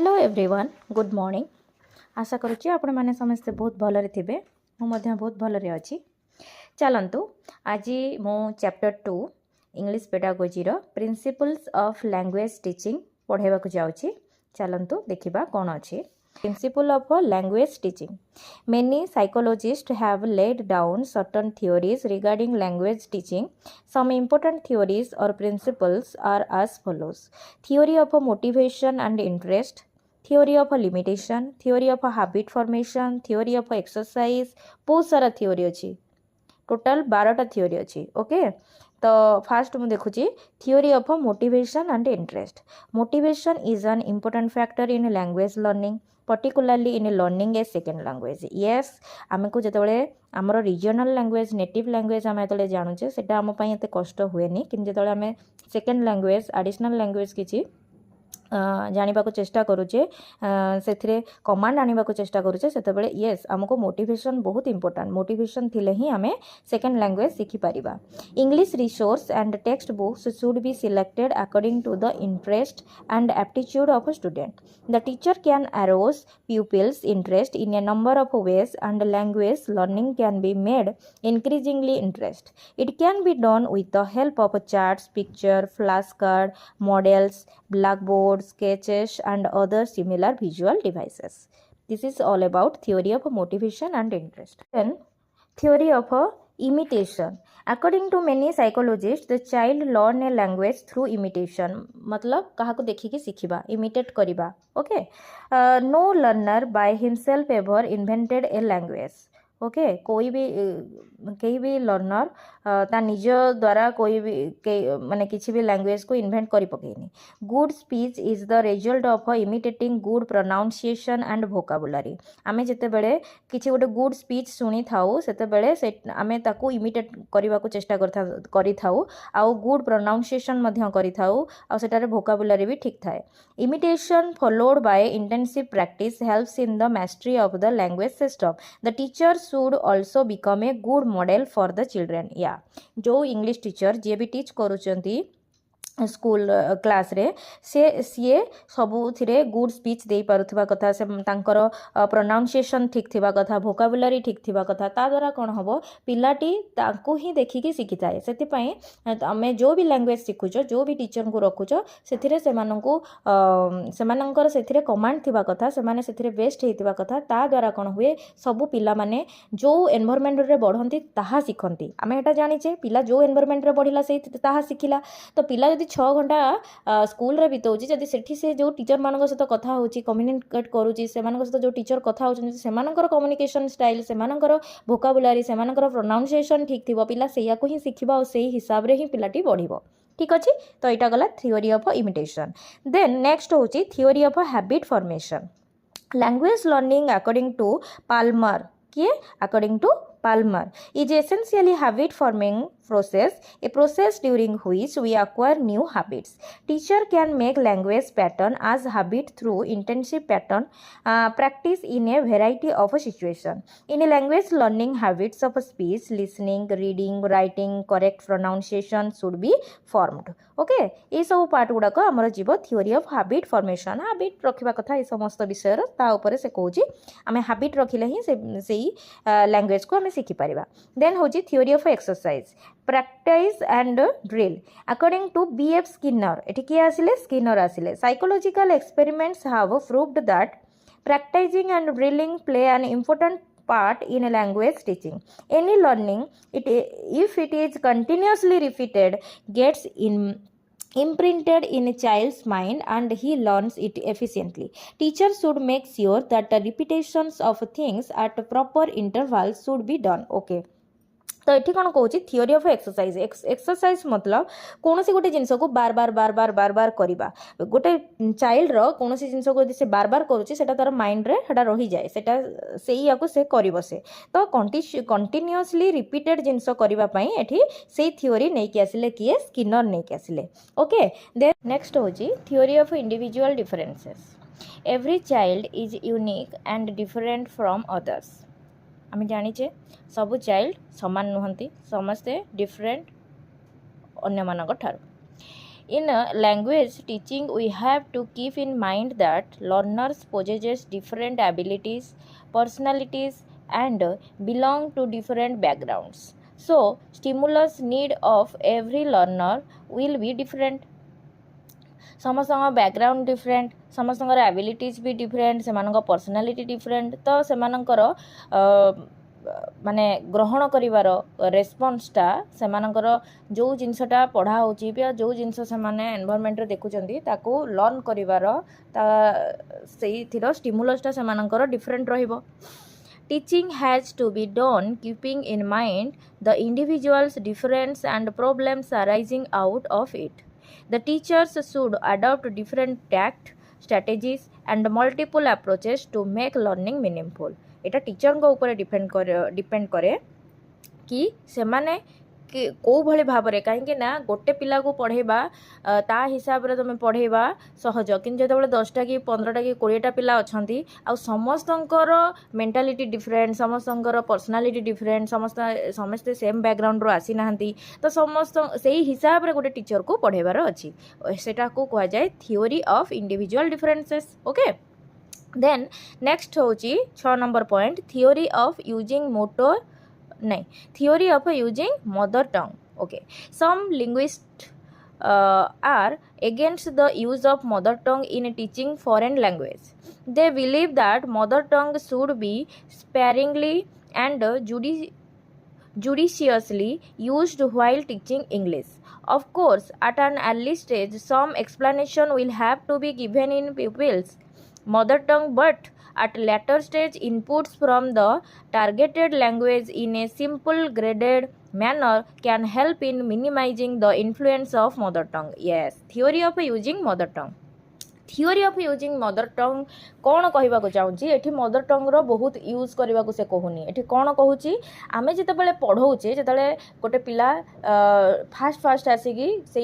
Hello everyone good morning. आशा करुच्ची आपण मैंने समस्ते बहुत भलरे थे। मुझे बहुत भलरे अच्छी। चलतु आज मो chapter 2 English pedagogy principles of language teaching पढ़ेबा जाऊँगी। चलतु देखिबा कौन अच्छी। Principle of language teaching. Many psychologists have laid down certain theories regarding language teaching. Some important theories or principles are as follows. Theory of motivation and interest, theory of limitation, theory of habit formation, theory of exercise. बहुत सारा theory अच्छी, total 12टा theory अच्छी। Okay तो fast मुझे देखुची theory of motivation and interest. Motivation is an important factor in language learning, particularly in learning a second language. Yes, आमको जितेबाला आमर regional language native language आम जो जानूचे से आम एत कष्ट हुए कि जो आम सेकेंड लैंग्वेज एडिशनल लैंग्वेज किसी जानिबा को चेष्टा करूचे से कमांड आनिबा को चेष्टा करूचे सेतेबेले येस आमको मोटिवेशन बहुत इंपोर्टेंट। मोटिवेशन थिले ही आमे सेकेंड लैंग्वेज सीखी पारिबा। English resource and textbooks should be selected according to the interest and aptitude of a student. The teacher can arouse pupils interest in a number of ways and language learning can be made increasingly interest. It can be done with the help of charts, picture, flashcard, models, blackboard, sketches and other similar visual devices. This is all about theory of motivation and interest. Then theory of imitation. According to many psychologists, the child learn a language through imitation. मतलब कहा को देखी कि सीखिबा, imitate करिबा. Okay. No learner by himself ever invented a language. Okay कोई भी कहीं भी लर्नर ता निज द्वारा कोई भी माने किसी भी लैंग्वेज को इन्वेंट करी पकेनी। Good speech is the result of imitating good pronunciation and vocabulary. आमे जते बेले किसी गोटे गुड स्पीच सुनी थाउ सेते बेले से आमे ताकू इमिटेट करबा को चेष्टा करी थाउ आउ गुड प्रोनाउंसिएशन मध्य करी थाउ आ सेटारे वोकाबुलरी भी ठीक थाए। Imitation followed by intensive practice helps in the mastery of the language system. The teacher should also become a good model for the children. Yeah, जो इंग्लिश टीचर जे भी टीच करूचंती स्कूल क्लास रे सी सबू good speech दे पारुथिबा कथा से तांकर pronunciation ठीक थिबा कथा वोकाबुलरी ठीक थिबा कथा ता द्वारा कौन हम पिलाटी तांको ही देखिकी शिखी थाए। से आमे जो भी लैंग्वेज शिखुच जो भी टीचर को रखुच से से कमांड थिबा कथा से बेस्ट होइतिबा कथा ता द्वारा कौन हुए सबू पिला माने जो एनवायरनमेंट रे बढ़ंती ताहा शिखंती। आमे एटा जानिचे पिला जो एनवायरनमेंट रे बढ़िला से ताहा शिखिला। तो पिला 6 घंटा स्कूल रे बितौची जदि सेठी से जो टीचर मानक सहित कथा होची कम्युनिकेट करूची से मानक सहित जो टीचर कथा होचन से मानकर कम्युनिकेशन स्टाइल से मानकर वोकाबुलरी से मानकर प्रोनाउंसिएशन ठीक थिबो पिला सेया को ही शिखिबा और सेही हिसाब रे ही पिलाटी बढ़िबो। ठीक अछि तो एटा गला theory of imitation. Then next होची theory of habit formation. Language learning according to Palmer according to Palmer is essentially habit forming process, a process during which we acquire new habits. Teacher can make language pattern as habit through intensive pattern practice in a variety of situation. In a language learning, habits of speech, listening, reading, writing, correct pronunciation should be formed. Okay ये सब part गुड़ाक आमर जीव theory of habit formation. Habit रखा कथा ये समस्त विषय ताऊपर से कहूँ आम हैबिट रखिले ही से लैंग्वेज को आम शिखिपर। देन हूँ theory of exercise practice and drill according to B F Skinner. ये किए आसिले स्किनर आसिले psychological experiments have proved that practicing and drilling play an important part in language teaching. Any learning, if it is continuously repeated, gets imprinted in a child's mind and he learns it efficiently. Teachers should make sure that the repetitions of things at proper intervals should be done. Okay. तो ये कौन कौच theory of exercise. Exercise मतलब कौन सी गोटे जिनस को बार बार बार बार बार बार करवा गोटे child कौन सी जिनस को से बार बार करुच्ची से तार माइंड रे सेटा रही जाए से से कर बसे। तो कंटिन्यूअसली रिपीटेड जिनस करने ये से थ्योरी नहीं कि आसिले किए स्किनर नहीं कि आसिले। ओके देन नेक्स्ट हूँ theory of individual differences. Every child is unique and different from others. आम जानीचे सबू चाइल्ड समान नुहंती समस्ते डिफरेंट अन्य मानक ठारू। In language teaching, we have to keep in mind that learners possess different abilities, personalities, and belong to different backgrounds. So, stimulus need of every learner will be different. ସମସ୍ତଙ୍କ background different, ସମସ୍ତଙ୍କର abilities ବି different, ସେମାନଙ୍କ personality different. ତ ସେମାନଙ୍କର ମାନେ ଗ୍ରହଣ କରିବାର ରେସ୍ପନ୍ସଟା, ସେମାନଙ୍କର ଯେଉଁ ଜିନିଷଟା ପଢ଼ା ହେଉଛି ବା ଯେଉଁ ଜିନିଷ ସେମାନେ ଏନଭାରମେଣ୍ଟରେ ଦେଖୁଛନ୍ତି ତାକୁ ଲର୍ନ କରିବାର ସେଇଥିର ଷ୍ଟିମୁଲସଟା ସେମାନଙ୍କର ଡିଫରେଣ୍ଟ ରହିବ। Teaching has to be done keeping in mind the individual's difference and problems arising out of it. The teachers should adopt different tact, strategies, and multiple approaches to make learning meaningful. এটা টিଚରଙ୍କ ଉପରେ depend କରେ କି ସେମାନେ କେଉଁ ଭଳି ଭାବରେ, କାହିଁକି ନା ଗୋଟେ ପିଲାକୁ ପଢ଼େଇବା ତା ହିସାବରେ ତୁମେ ପଢ଼େଇବା ସହଜ, କିନ୍ତୁ ଯେତେବେଳେ 10ଟା କି 15ଟା କି 20ଟା ପିଲା ଅଛନ୍ତି ଆଉ ସମସ୍ତଙ୍କର ମେଣ୍ଟାଲିଟି ଡିଫରେଣ୍ଟ, ସମସ୍ତଙ୍କର ପର୍ସନାଲିଟି ଡିଫରେଣ୍ଟ, ସମସ୍ତେ ସେମ୍ ବ୍ୟାକଗ୍ରାଉଣ୍ଡରୁ ଆସିନାହାନ୍ତି, ତ ସେଇ ହିସାବରେ ଗୋଟେ ଟିଚରକୁ ପଢ଼େଇବାର ଅଛି। ସେଟାକୁ କୁହାଯାଏ theory of individual differences. Okay, then next ହେଉଛି 6 number point, theory of using theory of using mother tongue. Okay, some linguists are against the use of mother tongue in teaching foreign language. They believe that mother tongue should be sparingly and judiciously used while teaching English. Of course, at an early stage some explanation will have to be given in pupils' mother tongue, but at later stage inputs from the targeted language in a simple graded manner can help in minimizing the influence of mother tongue. Yes, theory of using mother tongue. Theory of using mother टंग कौन कहवाक चाहूँगी, एठी mother टंगर बहुत use करने को से कहूनी। एठी कौन कहूँ, आम जिते पढ़ाऊे, जो गोटे पिला फास्ट आसिकी से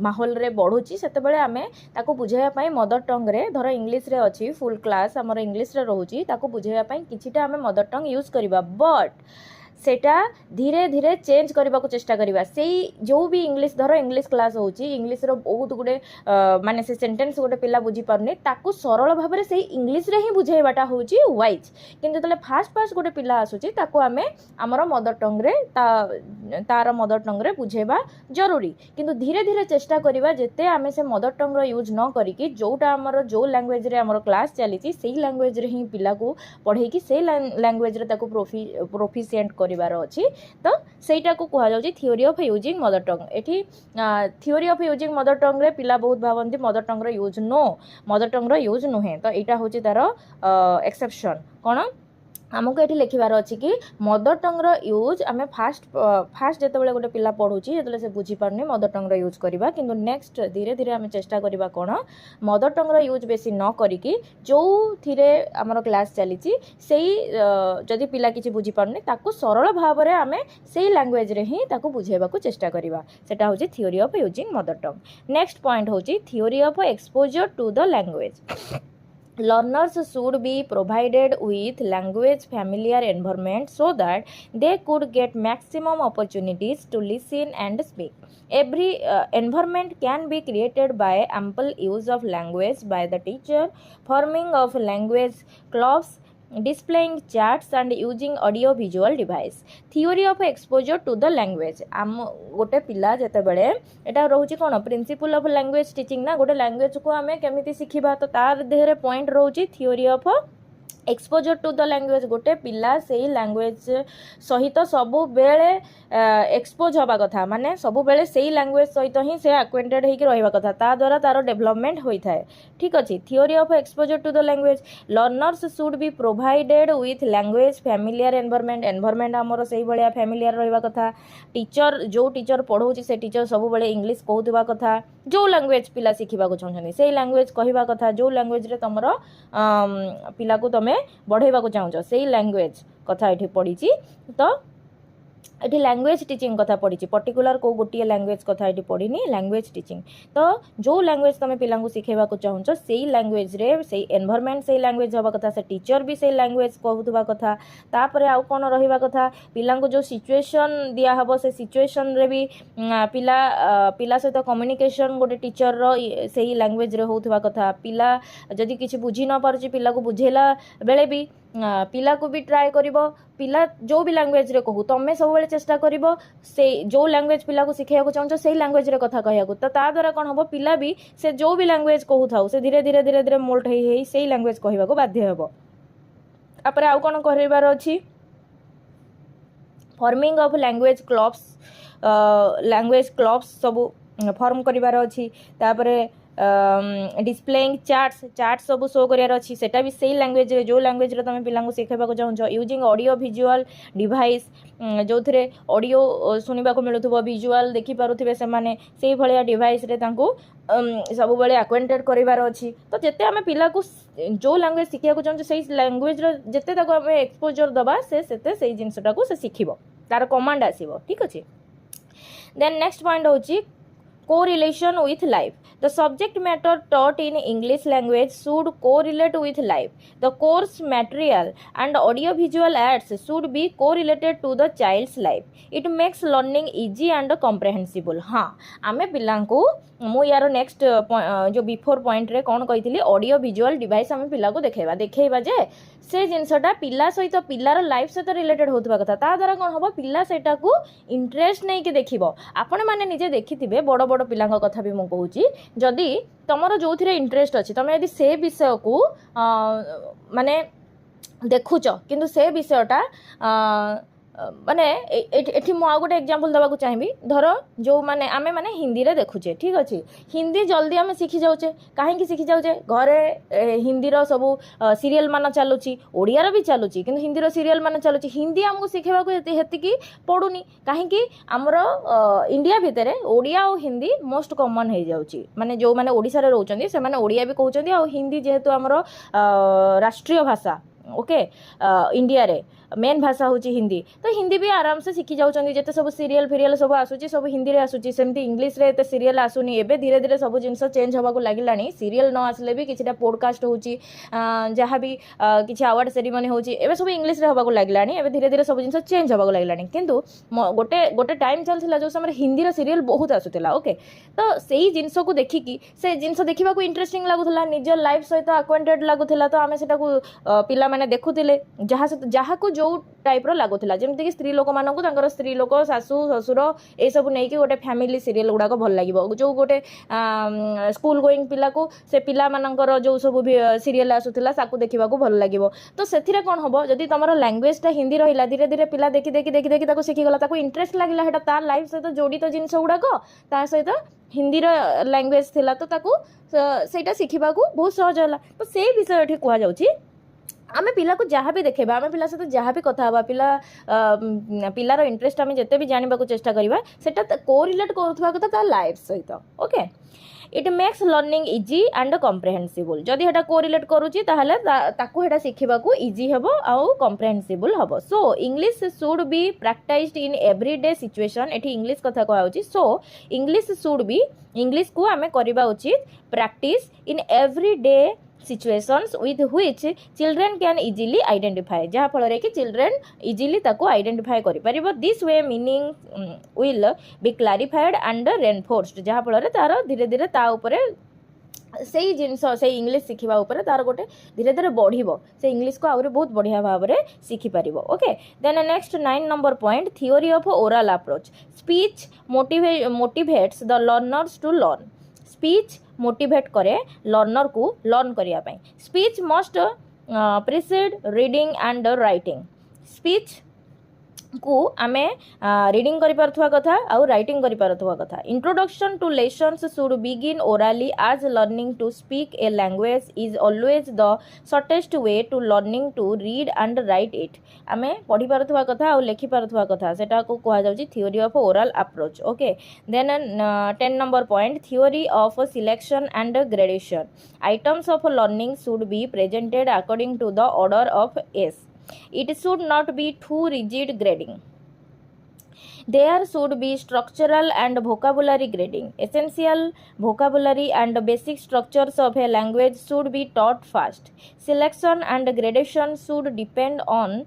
माहौल रे बढ़ुची, से आम ताको बुझाइवाई मदर टंग रे, धर इंग्लिश रे अच्छी फुल क्लास आमर इंग्लिश रे रोची, ताको बुझाइवाई किछिटा आम मदर टंग यूज करवा, बट सेटा धीरे धीरे चेंज करने को चेष्टा करवा। से जो भी इंग्लिश, धर इंग्लिश क्लास होची, इंग्लिश रो बहुत गुडे माने से सेंटेंस गोटे पिला बुझी पारने, ताकू सरल भाव में से इंग्लिश रे ही बुझाइबाटा होची वाइज, किंतु तले फास्ट गोटे पिला आसुची ताकू आमे हमर मदर टंग रे तार मदर टंग रे बुझाइबा जरूरी, किंतु धीरे धीरे चेष्टा करवा जेते आमे से मदर टंग रो यूज न करिकि जोटा हमर जो लैंग्वेज रे हमर क्लास चलीची सेही लैंग्वेज रे ही पिला को पढ़ेकी से लैंग्वेज रे ताकू प्रोफिशिएंट करबार अछि। तो सेटा को कहा जाउची theory of using mother tongue. एठी theory of using mother tongue रे पिला बहुत भावंती मदर टंग रो यूज मदर टंग रो यूज नुहे, तो एटा होची तार एक्सेप्शन। कोन आमको ये लिखार अच्छी कि मदर टंग यूज आम फास्ट जो गोटे पिला पढ़ुची जो से बुझीपारे मदर टंग यूज करवा, किंतु नेक्स्ट धीरे धीरे आम चेष्टा करवा कौन मदर टंग यूज बेसी न करिकी जो थिरे आमर क्लास चली से जदि पिला किसी बुझीपारे ताकू सरल भाव में आम से लैंग्वेज रे ही ताकू बुझाइबा को चेष्टा करवा। सेटा होची theory of using mother tongue. Next point होची theory of exposure to the language. Learners should be provided with language familiar environment so that they could get maximum opportunities to listen and speak. Every environment can be created by ample use of language by the teacher, forming of language clubs, displaying charts and using audio visual device. Theory of exposure to the language। आम गोटे पिला जेते बेले एटा रहउची कोन principle of language teaching ना, गोटे लैंग्वेज को आमे केमिति सिखिबा, तो तार देहरे पॉइंट रहउची theory of exposure to the language. गोटे पिला से लैंग्वेज सहित सबु बेले एक्सपोज हवा कथा, माने सबु बेले से लैंग्वेज सहित ही से एक्वेंटेड होइके रहबा कथा, ता द्वारा तार डेवलपमेंट होई थाए। ठीक अछि। Theory of exposure to the language. Learners should be provided with language familiar environment हमर सही भलिया फैमिलियर रहबा कथा। टीचर जो टीचर पढ़ौची से टीचर सबु बेले इंग्लिश कहउतबा कथा, जो लैंग्वेज पिला सिखिबा को चाहछनी से लैंग्वेज कहबा कथा, जो लैंग्वेज रे तमरो पिला को तमे बढ़ाइबा को चाहछ से लैंग्वेज कथा एठी पढ़ीची। तो ये लैंग्वेज टीचिंग कथा पढ़ी पर्टिकुलर को गोटे लैंग्वेज कथा ये पढ़ी लैंग्वेज टीचिंग तो जो लैंग्वेज तुम पिला शिखेबा चाहूँ से लैंग्वेज रे से एनवायरनमेंट से लैंग्वेज हवा कथा से टीचर भी से लैंग्वेज कहूबा कथा तापर आउ कौन रहा कथा पिला जो सिचुएशन दिया हम से सिचुएशन रे भी पिला पिला सहित कम्युनिकेशन गोटे टीचर रो लैंग्वेज रे होउथबा कथा पिला जदि किसी बुझी न पारुची पिला को बुझेला बेले भी पिला को भी ट्राए करिवो पिला जो भी लैंग्वेज रे कहू तमें सब बेले चेष्टा करिवो से जो लैंग्वेज पिला को सिखाइया चाहूँ से लैंग्वेज रे कथा कहया तो ता द्वारा कौन हम पिला भी से जो भी लैंग्वेज कहू थाउ से धीरे धीरे धीरे धीरे मोल्ट हे से लैंग्वेज कहवा को बाध्य हेबो तापर आउ कौन करबार अछि फॉर्मिंग ऑफ लैंग्वेज क्लब्स सब फॉर्म करिवार अछि तापर डिस्प्लेइंग चार्ट्स सब शो करार अच्छी सेटा भी सही लैंग्वेज रे जो लैंग्वेज रे तुम पिला शिखेबा चाहूँ यूजिंग ऑडियो विजुअल डिवाइस जो थे ऑडियो सुनिबा को मिलुथबो विजुअल देखि पारुथिबे से माने सेही भलिया डिवाइस रे तांको सब बेले एक्वेंटेड करिवार अछि तो जेते आमे पिला को जो लैंग्वेज शिखिया को चाहूँ सेही लैंग्वेज रे जेते ताको आमे एक्सपोजर दबा से सेते सेही जिंसटा को से शिखिबो तार कमांड आसीबो ठीक अछि देन नेक्स्ट पॉइंट होची correlation with life. The subject matter taught in English language should correlate with life. The course material and audiovisual ads should be correlated to the child's life. It makes learning easy and comprehensible. हाँ आमे पिला को मु यार next जो before point रे कौन कही ऑडियो विजुअल डिवाइस आमे पिला को देखा जे से जिनसटा पिला सहित पिलार लाइफ सहित रिलेटेड होता कथा ता द्वारा कौन हम पिला सेटा को इंटरेस्ट नहीं कि देखिबो आपण माने निजे देखिथिबे बड़ बड़ पिलांग कथा भी मु कहूची जदि तमरो जो थिरे इंटरेस्ट अछि तमे यदि से विषय को माने देखुच किंतु से विषयटा माने एठी मु आउ गोटे एग्जांपल देबा को चाहिबी धर जो माने आमे माने हिंदी रे देखुचे ठीक अछि हिंदी जल्दी आमे सीखी जाउचे काहे की सीखी जाउचे घरे हिंदी रो सब सीरियल मान चालुची ओडिया रो भी चालुची किंतु हिंदी रो सीरियल मान चालुची हिंदी हमको सिखेबा को हेति की पडुनी काहे की हमरो इंडिया भितरे ओडिया और हिंदी मोस्ट कॉमन हे जाउची माने जो माने ओडिसा रे रहउचंदी से माने ओडिया भी कहउचंदी और हिंदी जेहेतु हमरो राष्ट्रीय भाषा ओके इंडिया रे मेन भाषा होची हिंदी तो हिंदी भी आराम से शिखी जाउचंदी जेते सब सीरियल फिरियल सब आसुची सब हिंदी रे आसुची सेमती इंग्लिश रे एते सीरियल आसुनी एबे धीरे धीरे सब जिंस चेंज होबा को लागिलानी सीरियल न आसले भी किछटा पॉडकास्ट होची जहाँ भी किछि अवार्ड सेरेमनी होची एबे सब इंग्लिश रे होबा को लागिलानी एबे धीरे धीरे सब जिंस चेंज होबा को लागिलानी किंतु गोटे टाइम चलथिला जो समय हिंदी रो सीरियल बहुत आसुतिला ओके तो सेही जिंस को देखिकी से जिंस देखिबा को इंटरेस्टिंग लागुथला निज लाइफ सहित अक्वाइंटेड लागुथला तो आमे सेटा को पिला माने देखुतिले जहाँ को जो टाइप रो लागुथला जेमति कि स्त्री लोक मानकु तांकर स्त्री लोक सासू ससुर ए सब नै कि गोटे फैमिली सीरियल गुडा को भल लागिवो जो गोटे स्कूल गोइंग पिला को से पिला मानकर जो सब सीरियल आसुथला साकु देखिबा को भल लागिवो तो सेथिरे कोन हबो जदि तमरो लैंग्वेज टा हिंदी रहिला धीरे धीरे पिला देखि देखि देखि देखि ताको सिखि गला ताको इंटरेस्ट लागिला हेटा तार लाइफ सहित जोडित जिंस गुडा को ता सहित हिंदी रो लैंग्वेज थिला तो ताको सेटा सिखिबा को बहुत सहज होला तो से विषय एठी कुआ जाउची आमे पिला को जहाँ भी देखेबा आमे पिला सहित जहाँ भी कथा हवा पिलार इंटरेस्ट आमे जेते भी जानिबा को चेष्टा करिबा सेटा कोरिलेट करूथबा कथा ता लाइफ सहित okay it makes learning easy and comprehensible जदि हेटा कोरिलेट करूची ताहले ताकू हेटा सिखिबा को इजी हेबो आउ कम्प्रेहेंसिबल हेबो so English should be practised in everyday situation एठी इंग्लिश कथा कहउची so English should be English को आमे करिबा उचित practice in everyday situations with which children can easily identify जहाँ फल रे कि children easily ताको identify करि परिबो this way meaning will be clarified and reinforced जहाँ फल रे तार धीरे धीरे ता ऊपर सेही जिनस से इंग्लिश शिखिबा ऊपर तार गोटे धीरे धीरे बढ़िबो से इंग्लिश को आउरे बहुत बढ़िया भाव रे शिखि परिबो okay then next 9 number point theory of oral approach speech motivates the learners to learn speech motivate करे लर्नर को लर्न करिया पई speech must precede reading and writing speech को आमे रीडिंग करि परथवा कथा और राइटिंग करि परथवा कथा introduction to lessons should begin orally आज learning to speak a language is always the shortest way to learning to read and write it आमे पढ़ी परथवा कथा और लिखि परथवा कथा सेटा को कहा जाउची theory of oral approach okay then 10 number point theory of selection and gradation items of learning should be presented according to the order of एस It should not be too rigid grading. There should be structural and vocabulary grading. Essential vocabulary and basic structures of a language should be taught first. Selection and gradation should depend on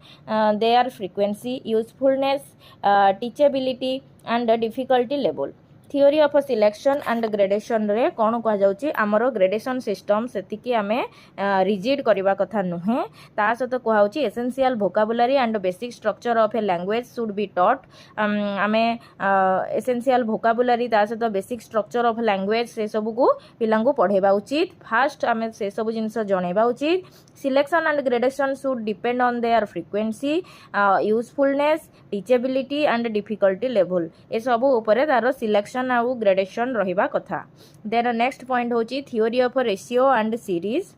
their frequency, usefulness, teachability, and difficulty level. Theory of selection and gradation रे कौन कह जाउची आमर gradation system सेतिकी आमे rigid करबा कथा नुहे ता सहित कहउची essential vocabulary and basic structure of a language should be taught आमे एसेंशियल वोकाबुलरी ता सहित बेसिक स्ट्रक्चर ऑफ लैंग्वेज से सब को पिलांगु पढ़ेबा उचित फास्ट आमे से सब जिंस जणेबा उचित selection and gradation should depend on their frequency usefulness teachability and difficulty level A सब ऊपर तार सिलेक्शन आउ ग्रेडेशन रहिबा कथा देन नेक्स्ट पॉइंट होची theory of ratio and series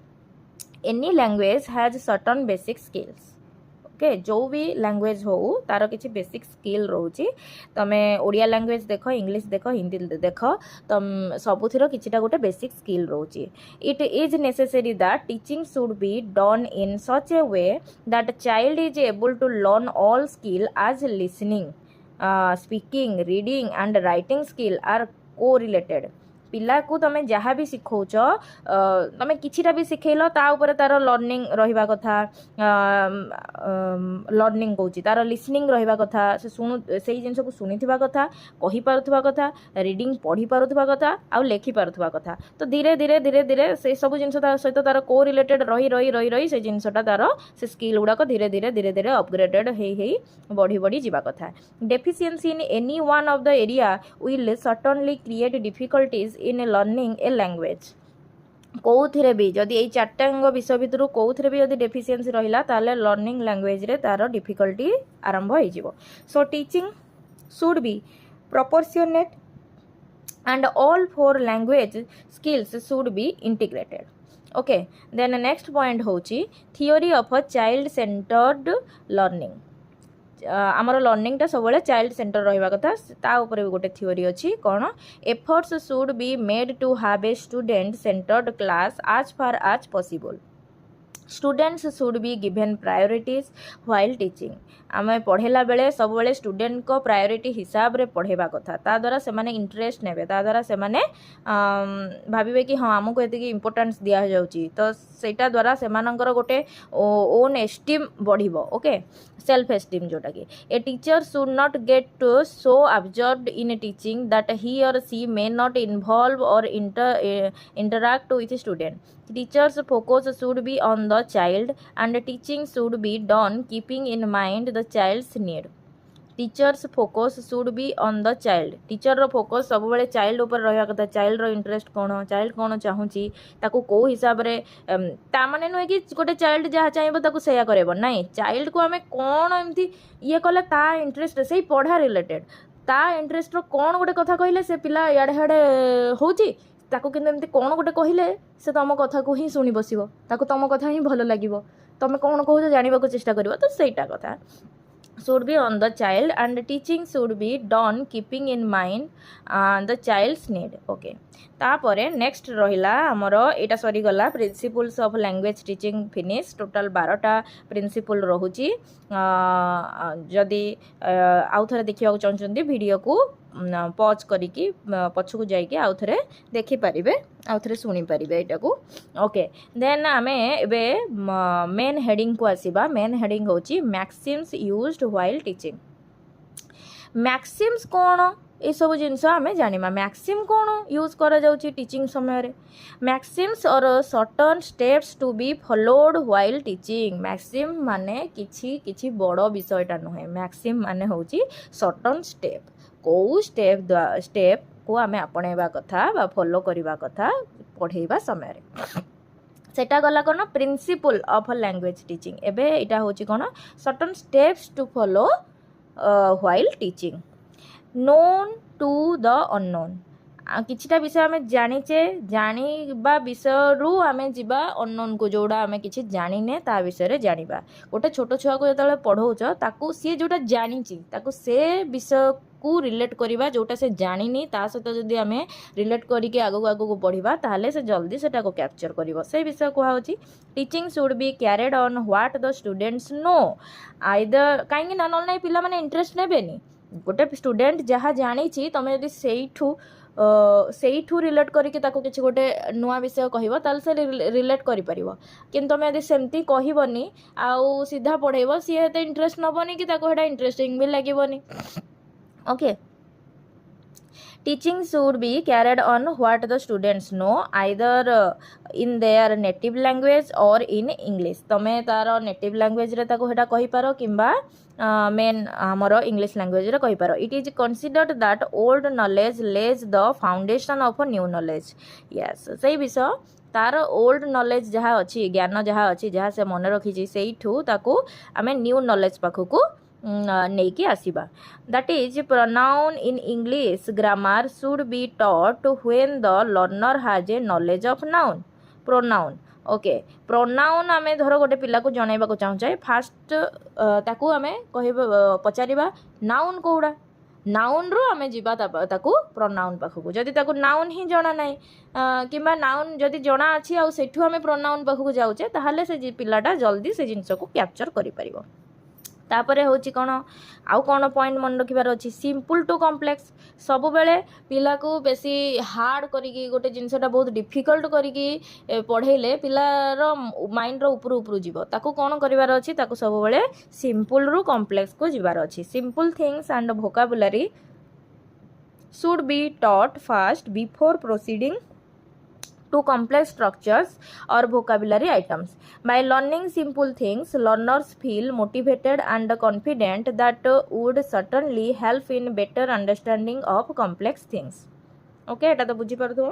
any language has certain basic skills okay जो भी language हो तार किसी बेसिक स्किल रोची तमे ओडिया लैंग्वेज देख इंग्लिश देख हिंदी देख तम सबुथिर किछिटा गोटे बेसिक स्किल रोची it is necessary that teaching should be done in such a way that child is able to learn all skill as listening speaking reading and writing skill are को related पिला को तमे जहाँ भी सिखौच तमे किछिटा भी सिखेल ता ऊपर तार लर्निंग रहिबा कथा लर्निंग कहूँ तार लिसनिंग रहिबा कथा से शुणु से जिनस को शुणिथिबा कथा कहि पारुथिबा कथा रीडिंग पढ़ी पारुथिबा कथा आ लेखि पारुथिबा कथा तो धीरे धीरे धीरे धीरे से सब जिनस सहित तार को रिलेटेड रही रही रही रही से जिनसटा तार से स्किल गुड़ाक धीरे धीरे धीरे धीरे अपग्रेडेड हेई बढ़ी बढ़ी जीवा कथा deficiency in any one of the area will certainly create difficulties in learning a language कौथिरे भी जदि ये चारटांग विषय भितर कौथिरे भी जदि डेफिशिएंसी रहिला ताले लर्निंग लैंग्वेज रे तार डिफिकल्टी आरंभ हो जिवो so teaching should be proportionate and all four language skills should be integrated okay then next point होची theory of child centred learning आमर लर्निंगटा सब चाइल्ड सेंटर रहिबा कथा ता ऊपर भी गोटे थियोरी अछि कोन efforts should be made to have a student centred class as far as possible students should be given priorities while teaching आम पढ़ेला बेले सब बेले स्टूडेंट को प्रायोरिटी हिसाब रे पढ़ेबा कथा ता द्वारा से माने इंटरेस्ट नेबे ता द्वारा से माने भाबिबे कि हाँ आमको एतिकी इंपोर्टेंस दिया जाउची तो सेटा द्वारा से मानकर गोटे ओन एस्टीम बढ़िबो ओके सेल्फ एस्टीम जोटा कि a teacher should not get to so absorbed in teaching that he or she may not involve or interact with student teacher's focus should be on the child and teaching should be done keeping in mind the child's need teacher's focus should be on the child teacher रो focus सब बेले child ऊपर रहा कथा child रो interest कौन child कौन चाहूँगी ताकू को हिसाब रे ता माने नुहे कि गोटे चाइल्ड जहाँ चाहिए ताकू सेया करेब नाई चाइल्ड को आम कौन एमती ये कले ता इंटरेस्ट से पढ़ा रिलेटेड ता इंटरेस्ट रो कौन गोटे कथा कहले से पिला याड़े हाड़े होची ताकू किंतु एमती कौन गोटे कहले से तुम कथा को ही शुणी बसिबो ताकू तुम कथा ही भल लागिबो तुम कौन कहूँ जानवाक चेष्टा करिवो तो सेटा कथा should be on the child and teaching should be done keeping in mind the child's need okay तापरे नेक्स्ट रहिला हमर एटा सरी गला principles of language teaching finish total 12टा प्रिंसिपल रहुची जदि आउ थरे देखिया चाहछन्ती वीडियो को पॉज करिकी पछकु जाइके आउ थरे देखि परिबे आउ थरे सुनी परिबे एटा को ओके देन आमे एबे मेन हेडिंग को आसीबा मेन हेडिंग होची maxims used while teaching maxims कोन ये सब जिनस आम जाना मैक्सिम कौन यूज करा जाउची टीचिंग समय मैक्सिम्स और certain steps to be followed while teaching maxim माने किछि बड़ विषयटा नुहे मैक्सिम माने होची सर्टन स्टेप को स्टेप को आम आपणेबा कथा बा फॉलो करबा कथा पढ़ेबा समय सेटा गला कौन प्रिंसिपल ऑफ लैंग्वेज टीचिंग एबे एटा होची कौन certain steps to follow while teaching known to the unknown किछिटा विषय आम जानीचे जानिबा विषय रु आम जीवा अननोन को जोड़ा आम किछि जानिने ता विषय रे जानिबा गोटे छोट छुआ को जतले पढ़ौछ ताकू सी जोटा जानिची ताकू से विषय को रिलेट करिबा जोटा से जानिनी ता सहित जदि आम रिलेट करिके आगो आगो को पढ़िबा ताहले से जल्दी सेटा को कैप्चर करिवो से विषय को होची teaching should be carried on what the students know either काहे ना नल नै पिला माने इंटरेस्ट नेबेनी गोटे स्टूडेंट जहाँ जानी तुम यदि से रिलेट करके किसी गोटे नुआ विषय कह ताल से रिलेट कर कि तुम यदि सेमती कहबनी आउ सीधा पढ़ेब सी एत इंटरेस्ट नबनी कि इंटरेस्टिंग भी लगे okay Teaching should be carried on what the students know either in their native language or in English. तमे तार native language रे ताको हेटा कहि पारो किंबा मेन हमरो English language रे कहि पारो. It is considered that old knowledge lays the foundation of a new knowledge. Yes, सही विषय तार ओल्ड नॉलेज जहाँ अच्छी ज्ञान जहाँ अच्छी जहाँ से मन रखी से ताकू आम न्यू नॉलेज पाखक नहीं कि आसवा. That is pronoun in English grammar should be taught when the learner has a knowledge of noun. Pronoun okay pronoun आम धर गोटे पिला को जनइबा चाहूचे फास्ट ताकू आम कह पचार नाउन कौड़ा नाउन रु आम जीवा ताकू प्रोनाउन पाखक जदि ताकू नाउन ही जना नाई किंबा नाउन जदि जना अच्छी आउ सेठू आम प्रोनाउन पाखक जाऊचे ताहले से पिलाटा जल्दी से जिनस को कैप्चर करि परिबो. तापर हूँ कौन आउ कौन पॉइंट मन रखार अच्छी सिंपल टू कॉम्प्लेक्स सब बेले पिला को बेसी हार्ड करी गोटे जिनसटा बहुत डिफिकल्ट करी पढ़ेले पिलार माइंड रो ऊपर ऊपर जीव ताकू कौन करार अच्छी ताकू सब बेले सिंपल रु कॉम्प्लेक्स को जीवार अच्छी. Simple things and vocabulary should be taught fast before proceeding to complex structures or vocabulary items. By learning simple things, learners feel motivated and confident that would certainly help in better understanding of complex things. Okay, eta to बुझी परथो.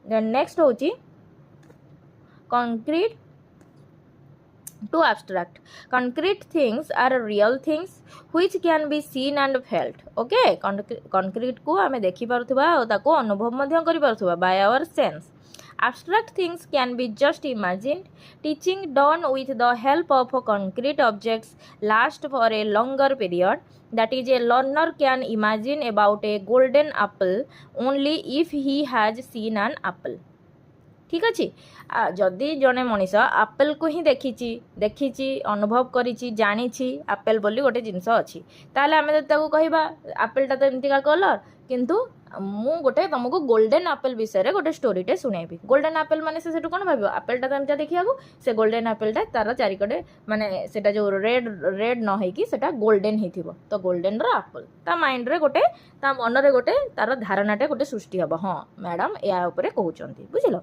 Then next होची concrete to abstract. Concrete things are real things which can be seen and felt. Okay, concrete को आमे देखि पारुथबा और ताको अनुभव मध्य करि पारुथबा by our sense. Abstract things can be just imagined. Teaching done with the help of concrete objects lasts for a longer period. That is, a learner can imagine about a golden apple only if he has seen an apple. ठीक अच्छे जदि जड़े Manish apple को ही देखी अनुभव करी जानी apple बोली गोटे जिनस अच्छी ताले आम कहवा आपेलटा तो एमतीका कलर किंतु मु गोटे तुमको गोल्डन आपेल विषय गोटे स्टोरीटे शुणेबी. गोल्डन आपेल माने से सेठू कौन भाव आपेलटा तो एमती देखा से गोल्डन आपेलटा तार चारिकटे माने सेटा जो रेड रेड न होइकी सेटा गोल्डन ही थिबो तो गोल्डन रो आपेल ता माइंड रे गोटे ता मन रे गोटे तार धारणाटे गोटे सृष्टि हबो. हाँ मैडम या उपरे कहउचंती बुझिलो.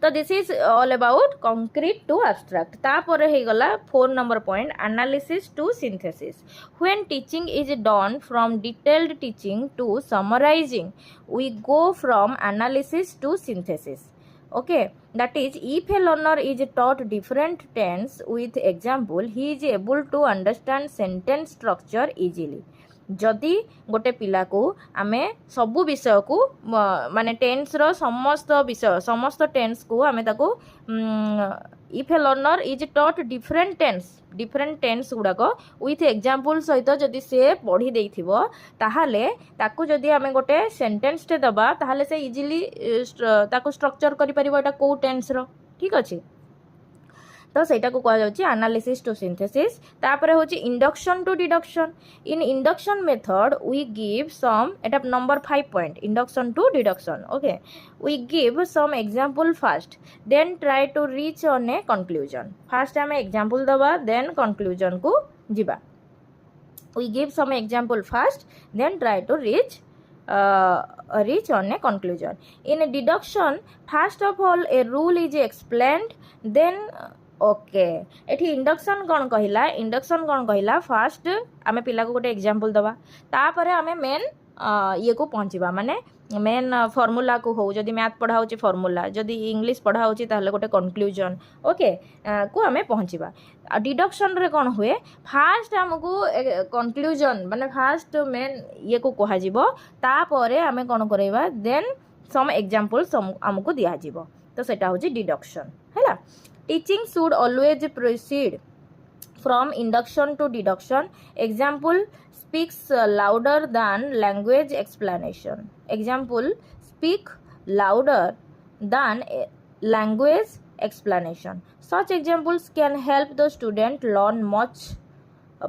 तो this is all about concrete to abstract. तापर हे गला 4 number point analysis to synthesis. When teaching is done from detailed teaching to summarising we go from analysis to synthesis. Okay, that is, if a learner is taught different tense with example, he is able to understand sentence structure easily. जदि गोटे पिला को आमे सबु विषय को माने tense रो समस्त विषय समस्त टेन्स को आमे ताको if a learner is taught different tense गुड़ाक विथ एग्जांपल सहित जदि से पढ़ी देइथिबो ताहाले ताको जदि आमे गोटे सेंटेंस टे दबा ताहाले से इजीली ताको स्ट्रक्चर करि परिबो एटा को टेन्स रो. ठीक अछि तो सेटा को कहा जाउची एनालिसिस टू सिंथेसिस. तापर होची induction to deduction. In induction method we give some एटा number 5 point induction to deduction. Okay we give some example first then try to reach on a conclusion. First हमें example दबा then conclusion को जीवा. We give some example first then try to reach on a conclusion. In deduction, first of all a rule is explained, then okay एठी induction कौन कहला fast आमे पिला को गोटे एग्जांपल दबा तापर आमे मेन ये को पहुँचवा माने मेन फॉर्मूला को हो जदि मैथ पढ़ा होची फॉर्मूला जदि इंग्लिश पढ़ा होची ताहले गोटे कंक्लूजन ओके को आमे पहुँचवा. डिडक्शन रे कौन हुए फास्ट हमको कंक्लूजन माने फास्ट मेन ये को कहा जीवो तापर आमे कौन करैबा देन सम एग्जांपल्स हमको दिया जीवो तो सेटा होची डिडक्शन हैला. Teaching should always proceed from induction to deduction. Example speaks louder than language explanation. Example speak louder than language explanation. Such examples can help the student learn much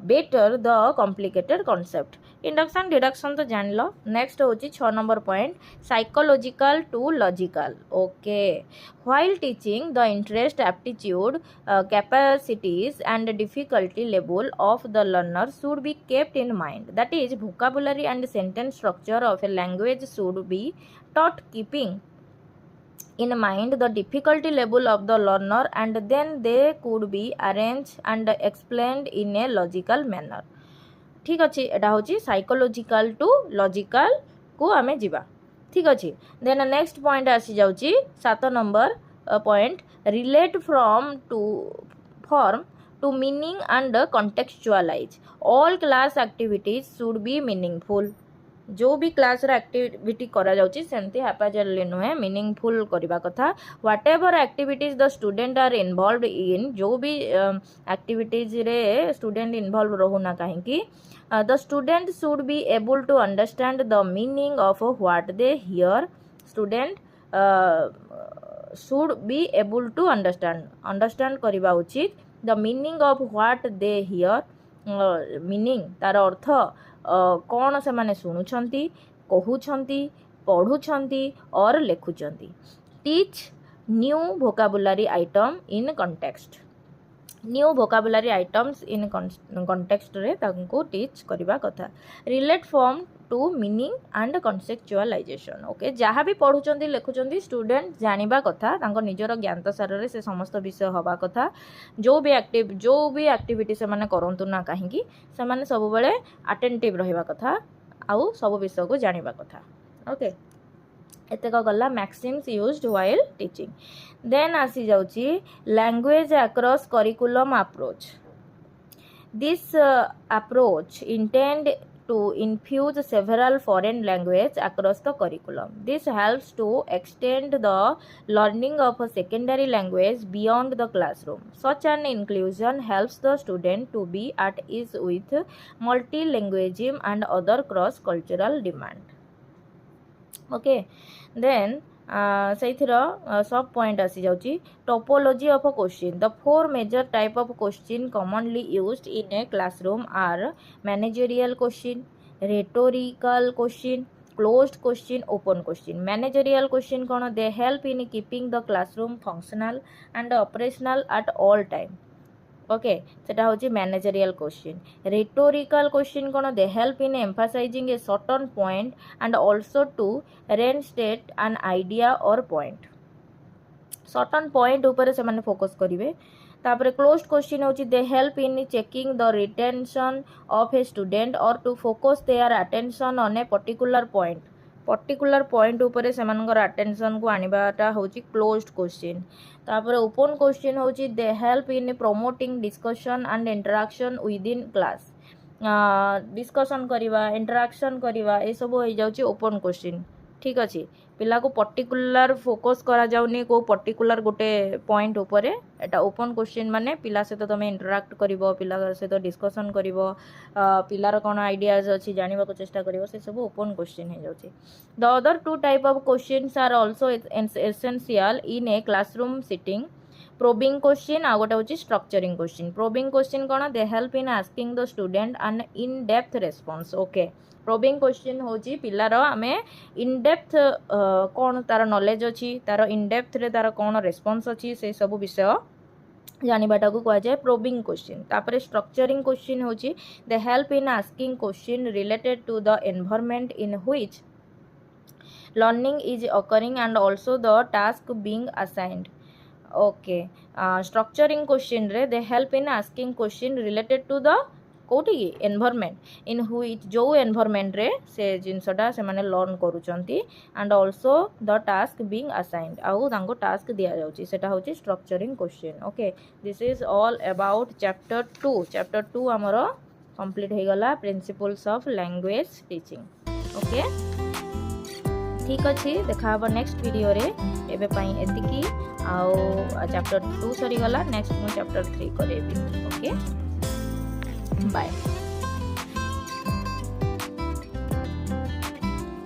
better the complicated concept. Induction deduction तो जान लो. Next होची 6 number point, psychological to logical. Okay. While teaching, the interest, aptitude, capacities and difficulty level of the learner should be kept in mind. That is, vocabulary and sentence structure of a language should be taught keeping in mind the difficulty level of the learner, and then they could be arranged and explained in a logical manner. ठीक अच्छे एटा होची psychological to logical को आमे जीवा. ठीक अच्छे. Then next point आसी जाउची 7 number point, relate from to form to meaning and contextualise. All class activities should be meaningful. जो भी क्लास एक्टिविटी करा जाउची सेमती हैपाजरली नुहे, मीनिंगफुल करबा कथा. Whatever activities the student are involved in, जो भी एक्टिविटीज रे स्टूडेंट इन्वॉल्व रहू ना कहीं, the student should be able to understand the meaning of what they hear. Student should be able to understand करिबा उचित the meaning of what they hear. meaning तार अर्थ कौन से माने सुनुछंती, कहूछंती, पढ़ुछंती और लेखुछंती. teach new vocabulary item in context. New vocabulary items in context रे तांको टीच करिबा कथा. Relate form to meaning and conceptualisation. Okay, जहाँ भी पढ़ुचंती लेखुचंती स्टूडेंट जानिबा कथा, तांको निजर ज्ञान सार रे से समस्त विषय हवा कथा. जो भी एक्टिविटी से माने करंतु ना कहीं से माने सब बेले अटेंटिव रहिबा कथा, आउ सब विषय को जानिबा कथा. ओके, एतक गला maxims used while teaching. Then आसी जाउची language across curriculum approach. This approach intend to infuse several foreign language across the curriculum. This helps to extend the learning of a secondary language beyond the classroom. Such an inclusion helps the student to be at ease with multilingualism and other cross-cultural demand. Okay, then sub point आसी जाउची typology of a question. The 4 major type of question commonly used in a classroom are managerial question, rhetorical question, closed question, open question. Managerial question कौन? They help in keeping the classroom functional and operational at all time. Okay, सेटा होची managerial question. Rhetorical question कौन? They help in emphasizing a certain point and also to reinstate an idea or point. Certain point ऊपर से माने focus करिवे. तापर closed question होची they help in checking the retention of a student or to focus their attention on a particular point ऊपर से मानकर attention को आनिबाटा होची क्लोज्ड क्वेश्चन. तापर ओपन क्वेश्चन होची they help in promoting discussion and interaction with in class. Discussion करिवा, interaction करिवा, ए सब हो जाउची ओपन क्वेश्चन. ठीक अच्छे, पिला को पर्टिकुलर फोकस करा जाउनी को पर्टिकुलर गोटे पॉइंट ऊपर. एटा ओपन क्वेश्चन माने पिला से तो तमे इंटरेक्ट करिवो, पिला से तो डिस्कशन करिवो, पिलार कोन आइडियाज अछि जानिबा को चेष्टा करिवो, से सब ओपन क्वेश्चन हे जाउची. The other 2 type of questions are also essential in a classroom setting. Probing question आ गोटे होची स्ट्रक्चरिंग क्वेश्चन. प्रोबिंग क्वेश्चन कोन? They help in asking the student an in depth response. Okay, probing question होची पिलार आमे in depth कौन तार knowledge अच्छी, तार इन डेप्थ रे तार कौन रेस्पॉन्स अच्छी, से सब विषय जानिबाटा को कहा जाए प्रोबिंग क्वेश्चन. तापर स्ट्रक्चरिंग क्वेश्चन होची they help in asking question related to the environment in which learning is occurring and also the task being assigned. Okay, structuring question रे they help in asking question related to the कोटी environment in which जो environment रे से जिनसटा से माने learn करूचंती and also the task being assigned. आउ तांको टास्क दिया जाउची, सेटा होची structuring question. Okay, this is all about chapter 2. Chapter 2 हमरो कंप्लीट हो गला principles of language teaching. Okay, ठीक अच्छे, देखा हम नेक्स्ट वीडियो रे. एबे पई एतिकी आउ चैप्टर 2 सरी गला. नेक्स्ट मु चैप्टर 3 करेबी. Okay, bye.